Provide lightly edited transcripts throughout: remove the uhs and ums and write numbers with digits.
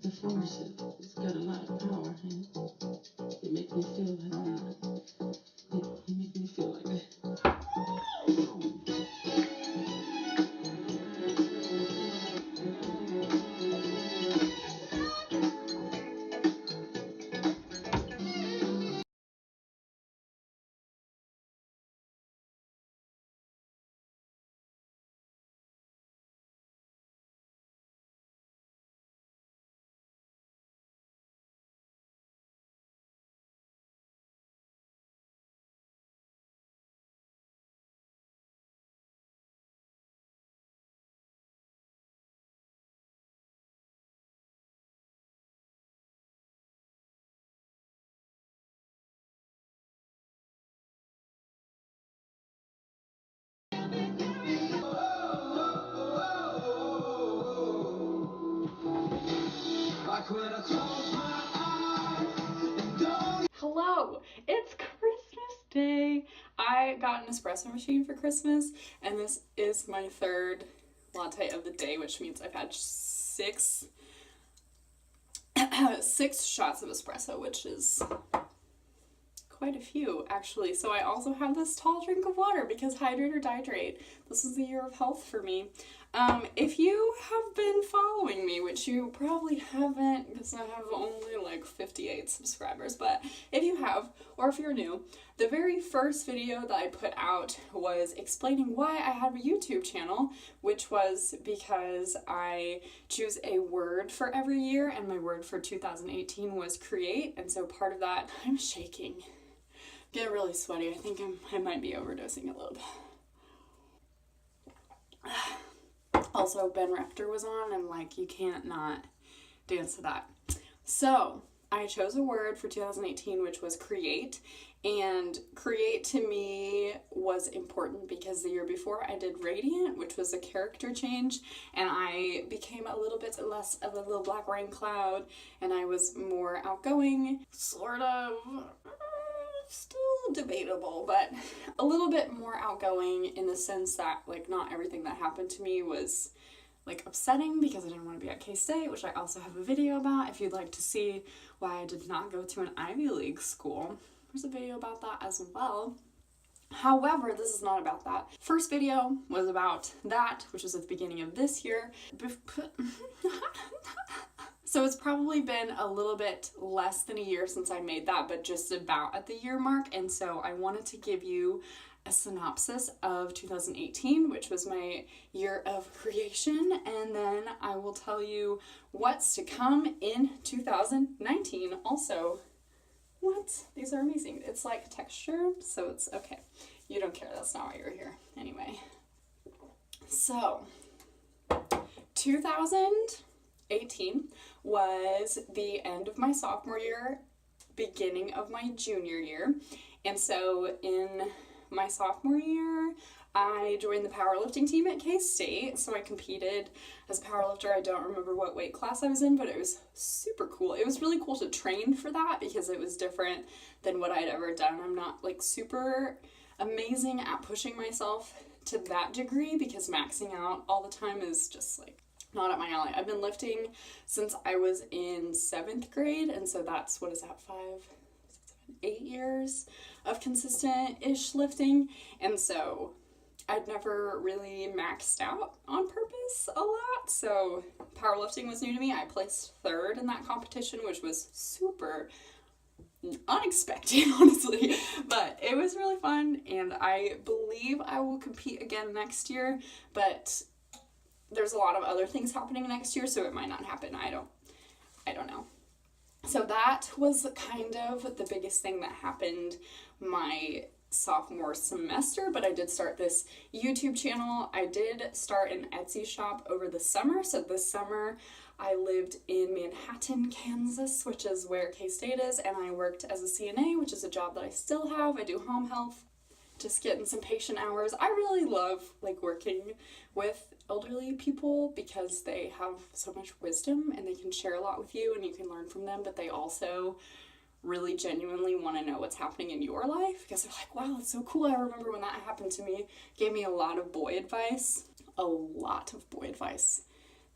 the force, it's got a lot of power, and it makes me feel like it makes me feel like that. Hello, it's Christmas Day. I got an espresso machine for Christmas, and this is my third latte of the day, which means I've had six shots of espresso, which is quite a few, actually. So I also have this tall drink of water because hydrate or dihydrate. This is the year of health for me. If you have been following me, which you probably haven't because I have only like 58 subscribers, but if you have, or if you're new, the very first video that I put out was explaining why I had a YouTube channel, which was because I choose a word for every year, and my word for 2018 was create, and so part of that, I'm shaking. Get really sweaty. I think I might be overdosing a little bit. Also, Ben Rector was on, and like, you can't not dance to that. So I chose a word for 2018, which was create. And create to me was important because the year before I did Radiant, which was a character change, and I became a little bit less of a little black rain cloud, and I was more outgoing, sort of. Still debatable, but a little bit more outgoing in the sense that like not everything that happened to me was like upsetting because I didn't want to be at K-State, which I also have a video about if you'd like to see why I did not go to an Ivy League school. There's a video about that as well. However, this is not about that. First video was about that, which was at the beginning of this year. So it's probably been a little bit less than a year since I made that, but just about at the year mark. And so I wanted to give you a synopsis of 2018, which was my year of creation. And then I will tell you what's to come in 2019. Also, what? These are amazing. It's like texture, so it's okay. You don't care. That's not why you're here. Anyway. So, 2018 was the end of my sophomore year, beginning of my junior year. And so in my sophomore year, I joined the powerlifting team at K-State. So I competed as a powerlifter. I don't remember what weight class I was in, but it was super cool. It was really cool to train for that because it was different than what I'd ever done. I'm not like super amazing at pushing myself to that degree because maxing out all the time is just like not up my alley. I've been lifting since I was in 7th grade, and so that's, what is that, 5, 6, 7, 8 years of consistent-ish lifting, and so I'd never really maxed out on purpose a lot, so powerlifting was new to me. I placed 3rd in that competition, which was super unexpected, honestly, but it was really fun, and I believe I will compete again next year, but there's a lot of other things happening next year, so it might not happen. I don't know. So that was kind of the biggest thing that happened my sophomore semester, but I did start this YouTube channel. I did start an Etsy shop over the summer. So this summer I lived in Manhattan, Kansas, which is where K-State is, and I worked as a CNA, which is a job that I still have. I do home health, just getting some patient hours. I really love like working with elderly people because they have so much wisdom and they can share a lot with you and you can learn from them, but they also really genuinely want to know what's happening in your life because they're like, wow, that's so cool. I remember when that happened to me. Gave me a lot of boy advice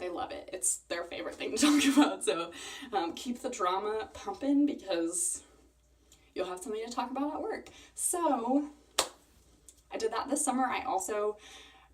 They love it. It's their favorite thing to talk about. So keep the drama pumping because you'll have something to talk about at work. So I did that this summer. I also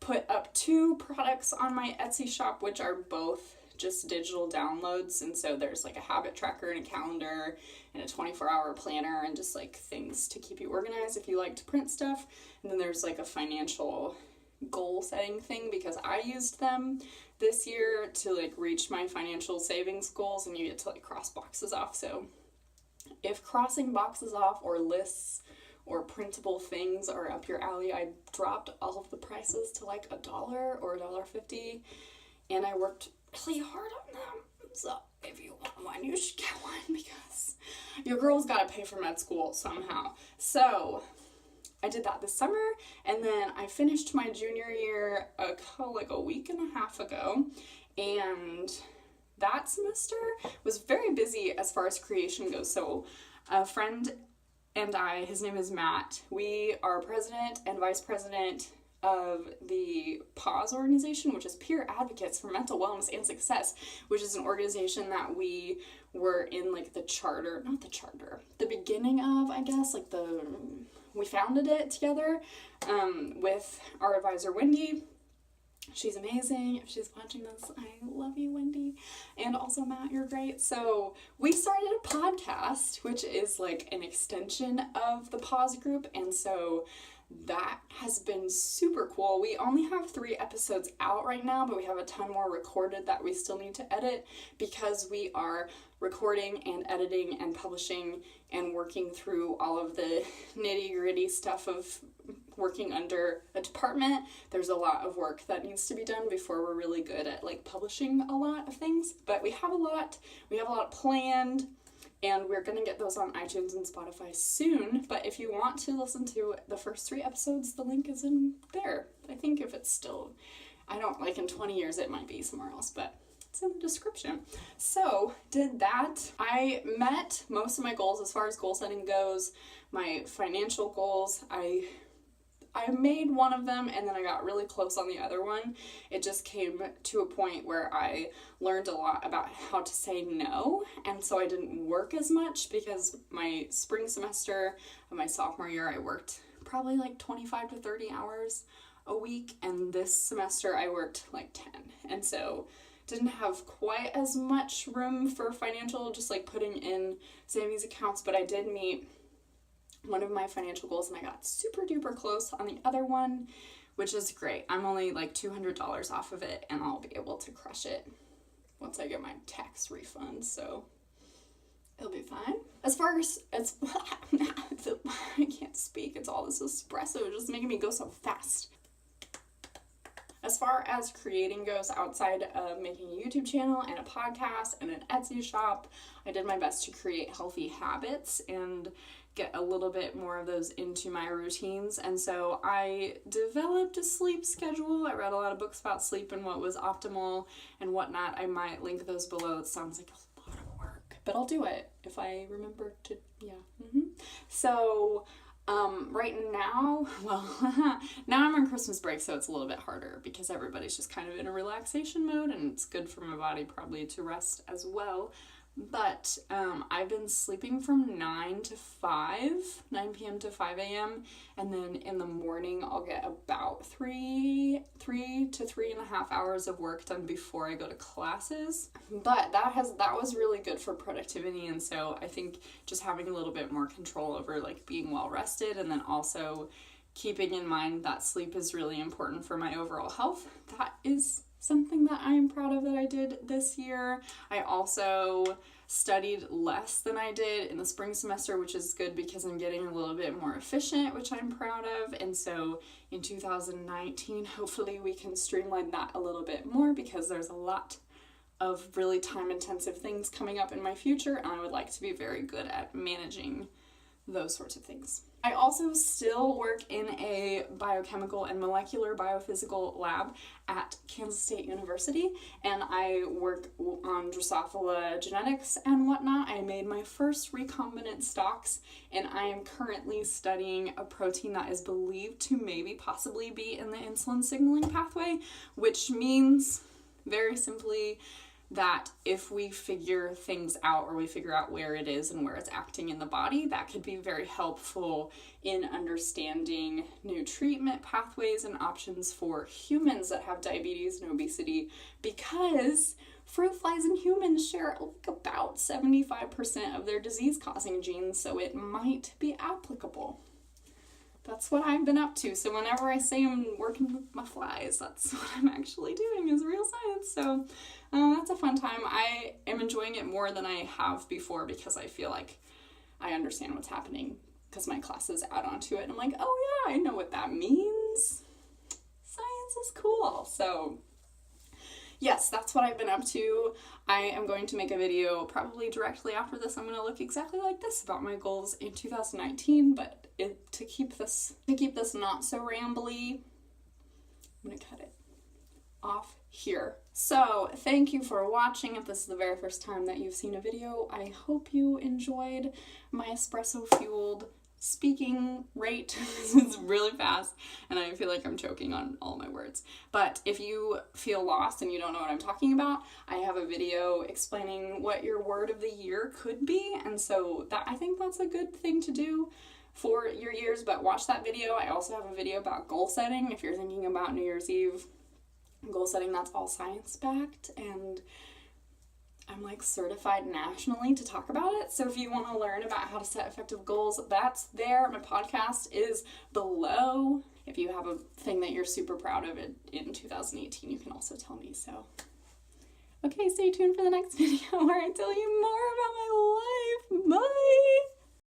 put up 2 products on my Etsy shop, which are both just digital downloads. And so there's like a habit tracker and a calendar and a 24-hour planner and just like things to keep you organized if you like to print stuff. And then there's like a financial goal setting thing because I used them this year to like reach my financial savings goals, and you get to like cross boxes off. So if crossing boxes off or lists or printable things are up your alley, I dropped all of the prices to like $1 or $1.50, and I worked really hard on them. So if you want one, you should get one because your girl's got to pay for med school somehow. So I did that this summer, and then I finished my junior year like a week and a half ago, and that semester was very busy as far as creation goes. So a friend and I, his name is Matt, we are president and vice president of the PAWS organization, which is Peer Advocates for Mental Wellness and Success, which is an organization that we were in like the beginning of, I guess, like we founded it together with our advisor, Wendy. She's amazing. If she's watching this, I love you, Wendy. And also, Matt, you're great. So we started a podcast, which is like an extension of the PAWS group. And so that has been super cool. We only have 3 episodes out right now, but we have a ton more recorded that we still need to edit because we are recording and editing and publishing and working through all of the nitty-gritty stuff of working under a department. There's a lot of work that needs to be done before we're really good at like publishing a lot of things, but we have a lot planned, and we're gonna get those on iTunes and Spotify soon. But if you want to listen to the first 3 episodes, the link is in there. I think if it's still, I don't, like in 20 years it might be somewhere else, but it's in the description. So did that. I met most of my goals as far as goal setting goes. My financial goals, I made one of them, and then I got really close on the other one. It just came to a point where I learned a lot about how to say no, and so I didn't work as much because my spring semester of my sophomore year, I worked probably like 25 to 30 hours a week, and this semester I worked like 10, and so didn't have quite as much room for financial, just like putting in savings accounts, but I did meet one of my financial goals, and I got super duper close on the other one, which is great. I'm only like $200 off of it, and I'll be able to crush it once I get my tax refund, so it'll be fine. As far as I can't speak, it's all this espresso just making me go so fast. As far as creating goes, outside of making a YouTube channel and a podcast and an Etsy shop, I did my best to create healthy habits and get a little bit more of those into my routines. And so I developed a sleep schedule. I read a lot of books about sleep and what was optimal and whatnot. I might link those below. It sounds like a lot of work, but I'll do it if I remember to, yeah. So right now, well, now I'm on Christmas break, so it's a little bit harder because everybody's just kind of in a relaxation mode, and it's good for my body probably to rest as well. But I've been sleeping from 9 p.m. to 5 a.m. And then in the morning, I'll get about 3 to 3.5 hours of work done before I go to classes. But that was really good for productivity. And so I think just having a little bit more control over like being well rested, and then also keeping in mind that sleep is really important for my overall health. That is something that I'm proud of that I did this year. I also studied less than I did in the spring semester, which is good because I'm getting a little bit more efficient, which I'm proud of. And so in 2019, hopefully we can streamline that a little bit more because there's a lot of really time-intensive things coming up in my future, and I would like to be very good at managing those sorts of things. I also still work in a biochemical and molecular biophysical lab at Kansas State University, and I work on Drosophila genetics and whatnot. I made my first recombinant stocks, and I am currently studying a protein that is believed to maybe possibly be in the insulin signaling pathway, which means very simply that if we figure things out, or we figure out where it is and where it's acting in the body, that could be very helpful in understanding new treatment pathways and options for humans that have diabetes and obesity, because fruit flies and humans share like about 75% of their disease-causing genes, so it might be applicable. That's what I've been up to. So whenever I say I'm working with my flies, that's what I'm actually doing, is real science. So that's a fun time. I am enjoying it more than I have before, because I feel like I understand what's happening, because my classes add on to it. And I'm like, oh yeah, I know what that means. Science is cool. So yes, that's what I've been up to. I am going to make a video probably directly after this. I'm going to look exactly like this about my goals in 2019, but to keep this not so rambly, I'm going to cut it off here. So thank you for watching. If this is the very first time that you've seen a video, I hope you enjoyed my espresso fueled speaking rate. It's really fast and I feel like I'm choking on all my words. But if you feel lost and you don't know what I'm talking about, I have a video explaining what your word of the year could be, and so that, I think that's a good thing to do for your years. But watch that video. I also have a video about goal setting if you're thinking about New Year's Eve goal setting. That's all science backed, and I'm like certified nationally to talk about it. So if you want to learn about how to set effective goals, that's there. My podcast is below. If you have a thing that you're super proud of in 2018, you can also tell me. So, okay, stay tuned for the next video where I tell you more about my life. Bye!